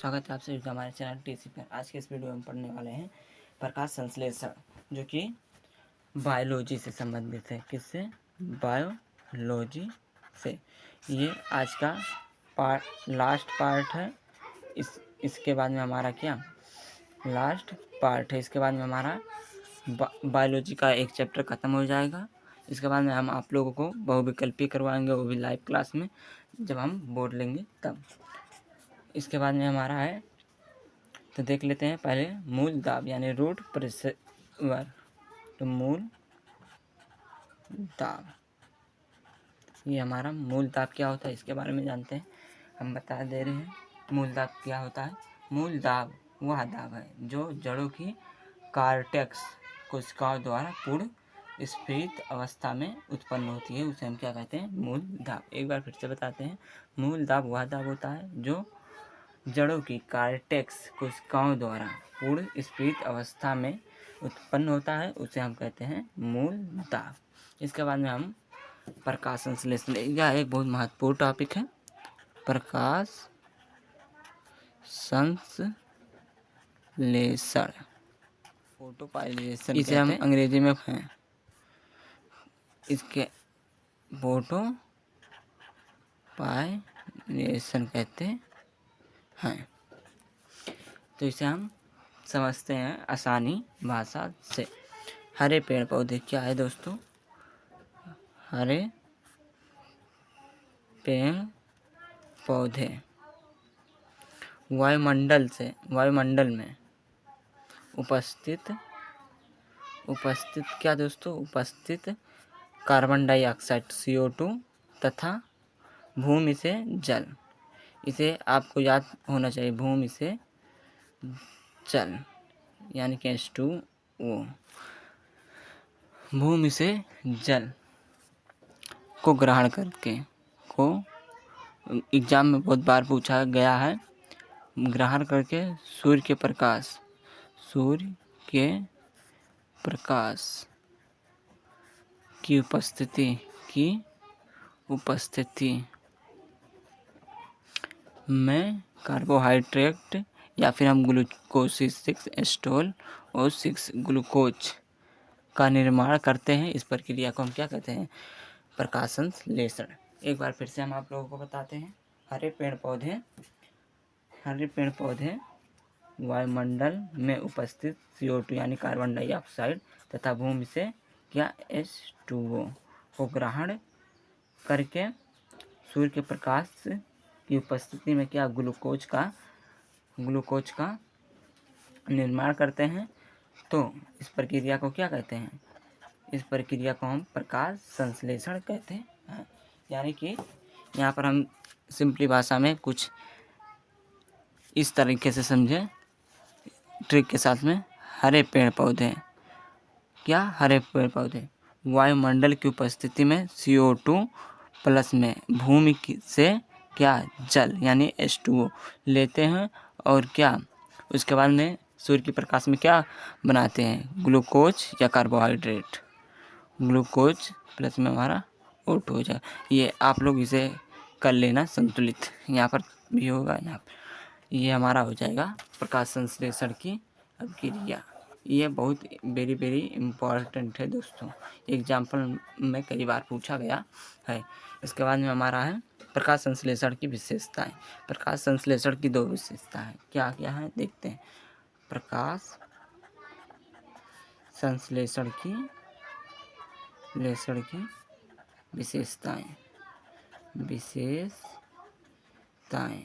स्वागत है आप सभी का हमारे चैनल टीसी पर। आज के इस वीडियो में पढ़ने वाले हैं प्रकाश संश्लेषण, जो कि बायोलॉजी से संबंधित है। किससे? बायोलॉजी से। ये आज का लास्ट पार्ट है। इसके बाद में हमारा क्या लास्ट पार्ट है। इसके बाद में हमारा बायोलॉजी का एक चैप्टर ख़त्म हो जाएगा। इसके बाद में हम आप लोगों को बहुविकल्पी करवाएंगे, वो भी लाइव क्लास में, जब हम बोर्ड लेंगे तब। इसके बाद में हमारा है, तो देख लेते हैं पहले मूल दाब यानी रूट प्रेशर। तो मूल दाब, ये हमारा मूल दाब क्या होता है इसके बारे में जानते हैं। हम बता दे रहे हैं मूल दाब क्या होता है। मूल दाब वह दाब है जो जड़ों की कार्टेक्स कोशिकाओं द्वारा पूर्ण स्फीत अवस्था में उत्पन्न होती है, उसे हम क्या कहते हैं? मूल दाब। एक बार फिर से बताते हैं, मूल दाब वह दाब होता है जो जड़ों की कार्टेक्स कोशिकाओं द्वारा पूर्ण स्फीत अवस्था में उत्पन्न होता है, उसे हम कहते हैं मूल दाब। इसके बाद में हम प्रकाश संश्लेषण, यह एक बहुत महत्वपूर्ण टॉपिक है। प्रकाश संश्लेषण, फोटोपाइलेशन इसे हम अंग्रेजी में हैं। इसके फोटोपाइलेशन कहते हैं। तो इसे हम समझते हैं आसानी भाषा से। हरे पेड़ पौधे क्या है दोस्तों? हरे पेड़ पौधे वायुमंडल में उपस्थित क्या दोस्तों? उपस्थित कार्बन डाइऑक्साइड CO2 तथा भूमि से जल, इसे आपको याद होना चाहिए, भूमि से जल यानी कि H2O, भूमि से जल को ग्रहण करके, को एग्जाम में बहुत बार पूछा गया है, ग्रहण करके सूर्य के प्रकाश की उपस्थिति में कार्बोहाइड्रेट या फिर हम ग्लूकोज 6 एस्टोल और 6 ग्लूकोज का निर्माण करते हैं। इस प्रक्रिया को हम क्या कहते हैं? प्रकाश संश्लेषण। एक बार फिर से हम आप लोगों को बताते हैं, हरे पेड़ पौधे वायुमंडल में उपस्थित CO2 यानी कार्बन डाइऑक्साइड तथा भूमि से क्या H2O को ग्रहण करके सूर्य के प्रकाश की उपस्थिति में क्या ग्लूकोज का निर्माण करते हैं। तो इस प्रक्रिया को क्या कहते हैं? इस प्रक्रिया को हम प्रकाश संश्लेषण कहते हैं। यानी कि यहाँ पर हम सिंपली भाषा में कुछ इस तरीके से समझें, ट्रिक के साथ में। हरे पेड़ पौधे वायुमंडल की उपस्थिति में CO2 प्लस में भूमि से क्या जल यानी H2O लेते हैं और क्या उसके बाद में सूर्य के प्रकाश में क्या बनाते हैं? ग्लूकोज या कार्बोहाइड्रेट। ग्लूकोज प्लस में हमारा O2 हो जाए। ये आप लोग इसे कर लेना संतुलित, यहाँ पर भी होगा, यहाँ पर ये हमारा हो जाएगा प्रकाश संश्लेषण की क्रिया। ये बहुत वेरी इम्पॉर्टेंट है दोस्तों, एग्जाम्पल में कई बार पूछा गया है। इसके बाद में हमारा है प्रकाश संश्लेषण की विशेषताएं। प्रकाश संश्लेषण की 2 विशेषताएं क्या क्या है देखते हैं। प्रकाश संश्लेषण की विशेषताएं।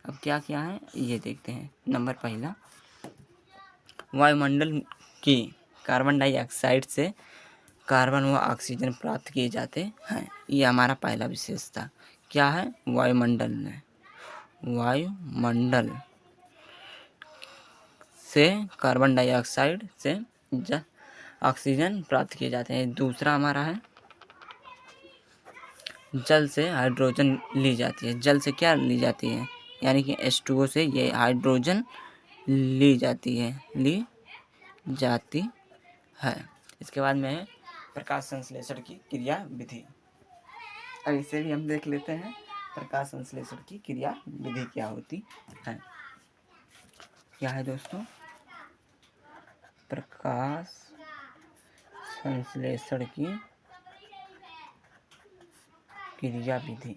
अब क्या क्या है ये देखते हैं। नंबर पहला, वायुमंडल की कार्बन डाइऑक्साइड से कार्बन व ऑक्सीजन प्राप्त किए जाते हैं। ये हमारा पहला विशेषता क्या है? वायुमंडल से कार्बन डाइऑक्साइड से ऑक्सीजन प्राप्त किए जाते हैं। दूसरा हमारा है, जल से हाइड्रोजन ली जाती है। जल से क्या ली जाती है? यानी कि H2O से ये हाइड्रोजन ली जाती है। इसके बाद में प्रकाश संश्लेषण की क्रिया विधि। अब इसे भी हम देख लेते हैं। प्रकाश संश्लेषण की क्रिया विधि क्या होती है? क्या है दोस्तों? प्रकाश संश्लेषण की क्रिया विधि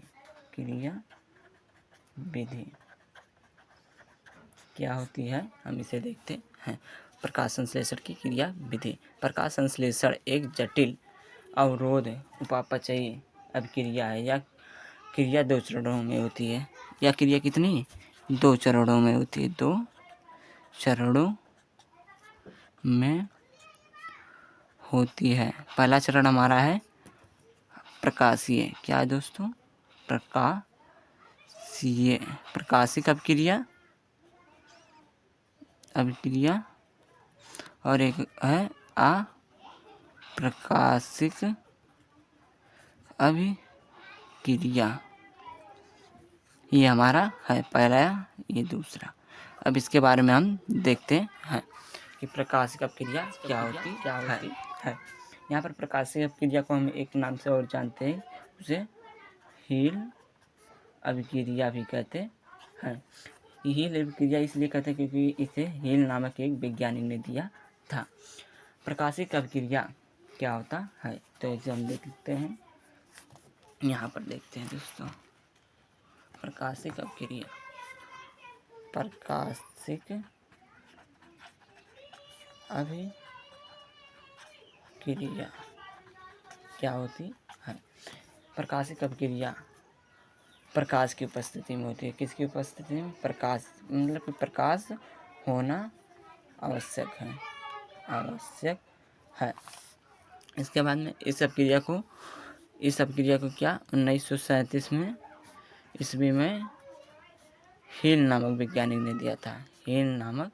क्या होती है, हम इसे देखते हैं। प्रकाश संश्लेषण की क्रिया विधि। प्रकाश संश्लेषण एक जटिल अवरोध उपापचयी अभिक्रिया है। यह क्रिया 2 चरणों में होती है। यह क्रिया कितनी? 2 चरणों में होती है। 2 चरणों में होती है। पहला चरण हमारा है प्रकाशीय। क्या है दोस्तों? प्रकाशिक अभिक्रिया और एक है अप्रकाशिक अभिक्रिया। ये हमारा है पहला, ये दूसरा। अब इसके बारे में हम देखते हैं कि प्रकाशिक अभिक्रिया क्या होती है। यहाँ पर प्रकाशिक अभिक्रिया को हम एक नाम से और जानते हैं, उसे हील अभिक्रिया भी कहते हैं। हील अभिक्रिया इसलिए कहते हैं क्योंकि इसे हील नामक एक वैज्ञानिक ने दिया था। प्रकाशिक अभिक्रिया क्या होता है, तो इसे हम देखते हैं। यहाँ पर देखते हैं दोस्तों, प्रकाशिक अभिक्रिया क्या होती है? प्रकाशिक अभिक्रिया प्रकाश की उपस्थिति में होती है। किसकी उपस्थिति में? प्रकाश, मतलब कि प्रकाश होना आवश्यक है। इसके बाद में इस अभिक्रिया को क्या 1937 में ईस्वी में हील नामक वैज्ञानिक ने दिया था। हील नामक,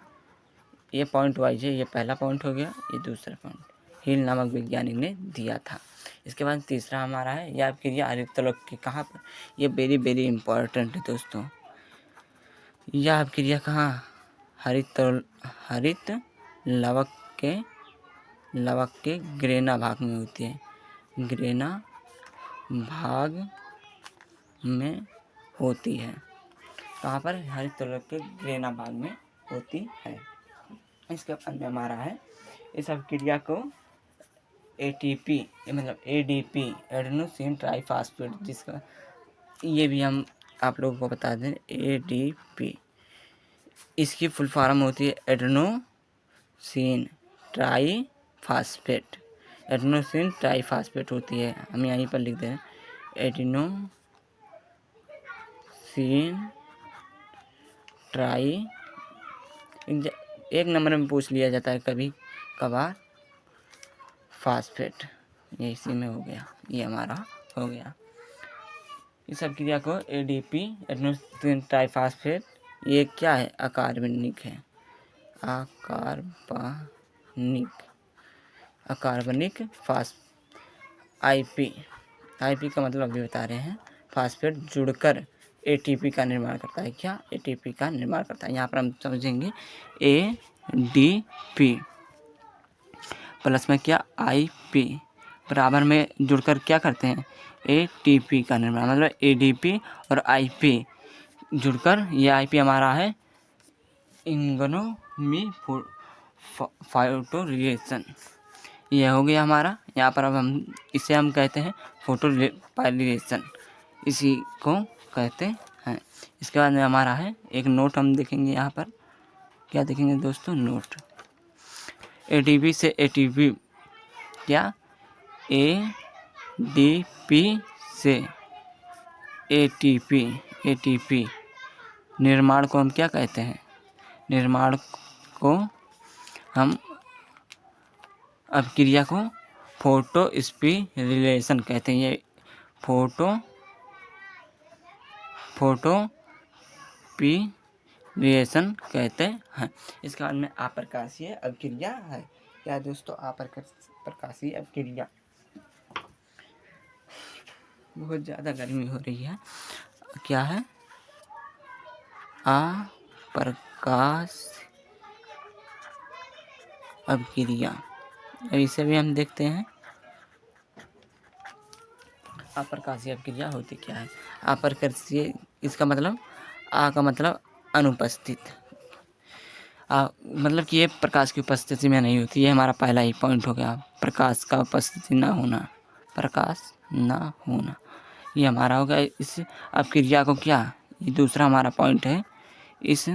ये पॉइंट वाइज है, ये पहला पॉइंट हो गया, ये दूसरा पॉइंट। हील नामक वैज्ञानिक ने दिया था। इसके बाद तीसरा हमारा है, यह अभिक्रिया हरित तलक की कहाँ पर? ये वेरी वेरी इंपॉर्टेंट है दोस्तों। यह अभिक्रिया कहाँ? हरित लवक के ग्रेना भाग में होती है। ग्रेना भाग में होती है। कहाँ पर? हरित तलक के ग्रेना भाग में होती है। इसके बाद में हमारा है, इस अभिक्रिया को ATP मतलब ADP एडेनोसिन ट्राइफॉस्फेट, जिसका ये भी हम आप लोगों को बता दें, ADP इसकी फुल फॉर्म होती है एडेनोसिन ट्राइफॉस्फेट। एडेनोसिन ट्राइफॉस्फेट होती है, हम यहीं पर लिख दें एडेनोसिन ट्राई। एक नंबर में पूछ लिया जाता है कभी कभार फास्फेट, ये इसी में हो गया, ये हमारा हो गया। इस अभिक्रिया को ADP एडेनोसिन ट्राइफॉस्फेट, ये क्या है? अकार्बनिक है। अकार्बनिक IP का मतलब अभी बता रहे हैं। फास्फेट जुड़कर ATP का निर्माण करता है। क्या? ATP का निर्माण करता है। यहाँ पर हम समझेंगे ADP प्लस में क्या? IP बराबर में जुड़कर क्या करते हैं? ATP का निर्माण, मतलब ADP और IP जुड़कर, ये IP हमारा है इंगनोमी फाइटोरिएशन। यह हो गया हमारा। यहाँ पर अब हम इसे हम कहते हैं फोटोपाइलेशन, इसी को कहते हैं। इसके बाद में हमारा है एक नोट हम देखेंगे। यहाँ पर क्या देखेंगे दोस्तों? नोट। ADP से ATP, क्या? ADP से ATP निर्माण को हम क्या कहते हैं? निर्माण को हम अभिक्रिया को फोटोस्पिरिलेशन कहते हैं। ये फोटोस्पिरेशन कहते हैं। इसके बाद में अप्रकाशीय अभिक्रिया है। क्या दोस्तों? अप्रकाशीय अभिक्रिया। बहुत ज़्यादा गर्मी हो रही है। क्या है? अप्रकाश अभिक्रिया, इसे भी हम देखते हैं। अप्रकाशीय अपक्रिया होती क्या है? अप्रकाशीय, इसका मतलब आ का मतलब अनुपस्थित, मतलब कि ये प्रकाश की उपस्थिति में नहीं होती। ये हमारा पहला ही पॉइंट हो गया, प्रकाश का उपस्थिति ना होना, प्रकाश ना होना, ये हमारा हो गया। इस अपक्रिया को क्या, ये दूसरा हमारा पॉइंट है। इस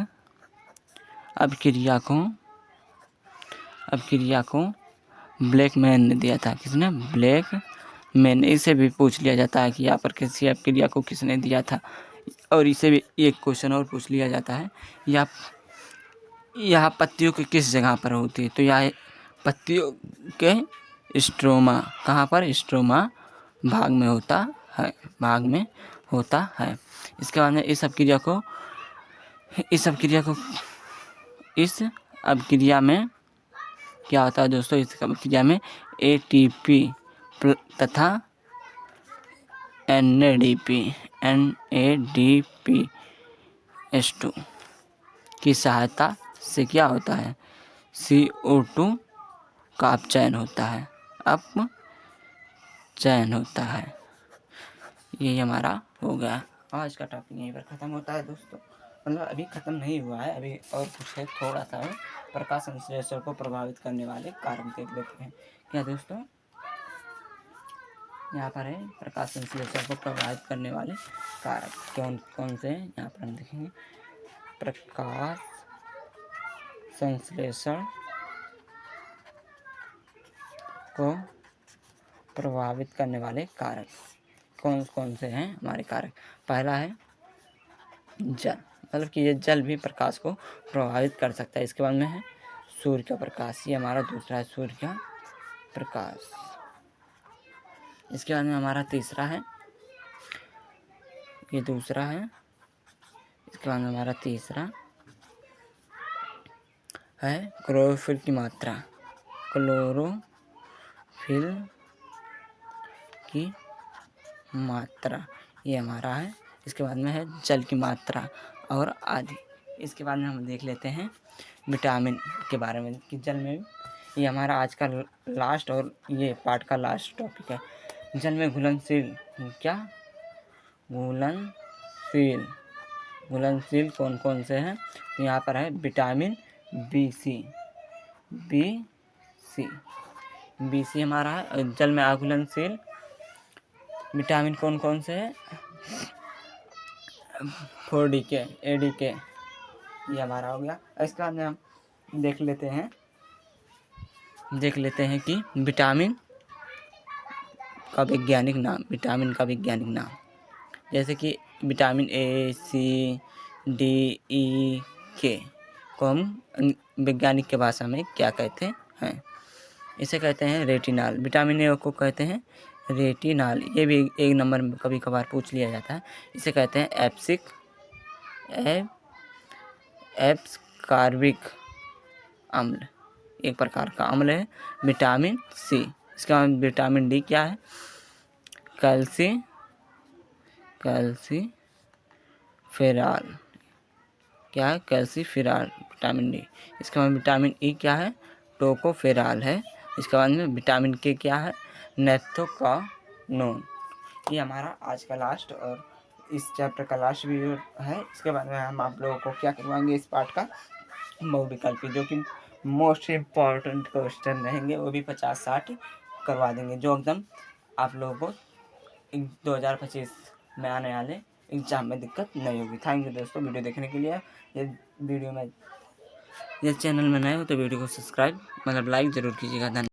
अपक्रिया को ब्लैकमैन ने दिया था। किसने? ब्लैकमैन। इसे भी पूछ लिया जाता है कि यहाँ पर किसी अपक्रिया को किसने दिया था, और इसे भी एक क्वेश्चन और पूछ लिया जाता है, यह पत्तियों की किस जगह पर होती है? तो यह पत्तियों के स्ट्रोमा, कहाँ पर? स्ट्रोमा भाग में होता है, भाग में होता है। इसके बाद में इस अपक्रिया में क्या होता है दोस्तों? इस अपक्रिया में ATP तथा NADPH2 की सहायता से क्या होता है? CO2 का अपचयन होता है, अपचयन होता है। यही हमारा हो गया। आज का टॉपिक यहीं पर ख़त्म होता है दोस्तों, मतलब अभी ख़त्म नहीं हुआ है, अभी और कुछ है थोड़ा सा है। प्रकाश संश्लेषण को प्रभावित करने वाले कारक देख लेते हैं। क्या दोस्तों? यहाँ पर है प्रकाश संश्लेषण को प्रभावित करने वाले कारक कौन कौन से हैं, यहाँ पर हम देखेंगे। प्रकाश संश्लेषण को प्रभावित करने वाले कारक कौन कौन से हैं हमारे कारक? पहला है जल, मतलब कि ये जल भी प्रकाश को प्रभावित कर सकता है। इसके बाद में है सूर्य का प्रकाश, ये हमारा दूसरा है, सूर्य का प्रकाश। इसके बाद में हमारा तीसरा है, ये दूसरा है। इसके बाद में हमारा तीसरा है क्लोरोफिल की मात्रा, क्लोरोफिल की मात्रा, ये हमारा है। इसके बाद में है जल की मात्रा और आदि। इसके बाद में हम देख लेते हैं विटामिन के बारे में कि जल में, ये हमारा आज का लास्ट और ये पार्ट का लास्ट टॉपिक है। जल में घुलनशील, क्या घुलनशील कौन कौन से हैं? तो यहाँ पर है विटामिन बी सी हमारा है। जल में अघुलनशील विटामिन कौन कौन से हैं? 4DK, ADK, ये हमारा हो गया। इसके बाद में हम देख लेते हैं कि विटामिन का वैज्ञानिक नाम, जैसे कि vitamin A, C, D, E, K को हम वैज्ञानिक के भाषा में क्या कहते हैं? इसे कहते हैं रेटिनॉल। विटामिन ए को कहते हैं रेटिनॉल। ये भी एक नंबर में कभी कभार पूछ लिया जाता है। इसे कहते हैं एब्सकॉर्बिक अम्ल, एक प्रकार का अम्ल है। विटामिन सी, इसका विटामिन डी क्या है? कैल्सीफेरॉल, क्या है? Calciferol vitamin D. इसके बाद विटामिन ई क्या है? टोकोफेरॉल है। इसके बाद में विटामिन के क्या है? नैप्थोकोनोन। ये हमारा आज का लास्ट और इस चैप्टर का लास्ट वीडियो है। इसके बाद में हम आप लोगों को क्या करवाएंगे इस पार्ट का बहुविकल्पी, जो कि मोस्ट इम्पॉर्टेंट क्वेश्चन रहेंगे, वो भी 50-60 करवा देंगे, जो एकदम आप लोगों को 2025 में आने वाले एग्जाम में दिक्कत नहीं होगी। थैंक यू दोस्तों वीडियो देखने के लिए। ये चैनल में नए हो तो वीडियो को सब्सक्राइब मतलब लाइक ज़रूर कीजिएगा। धन्यवाद।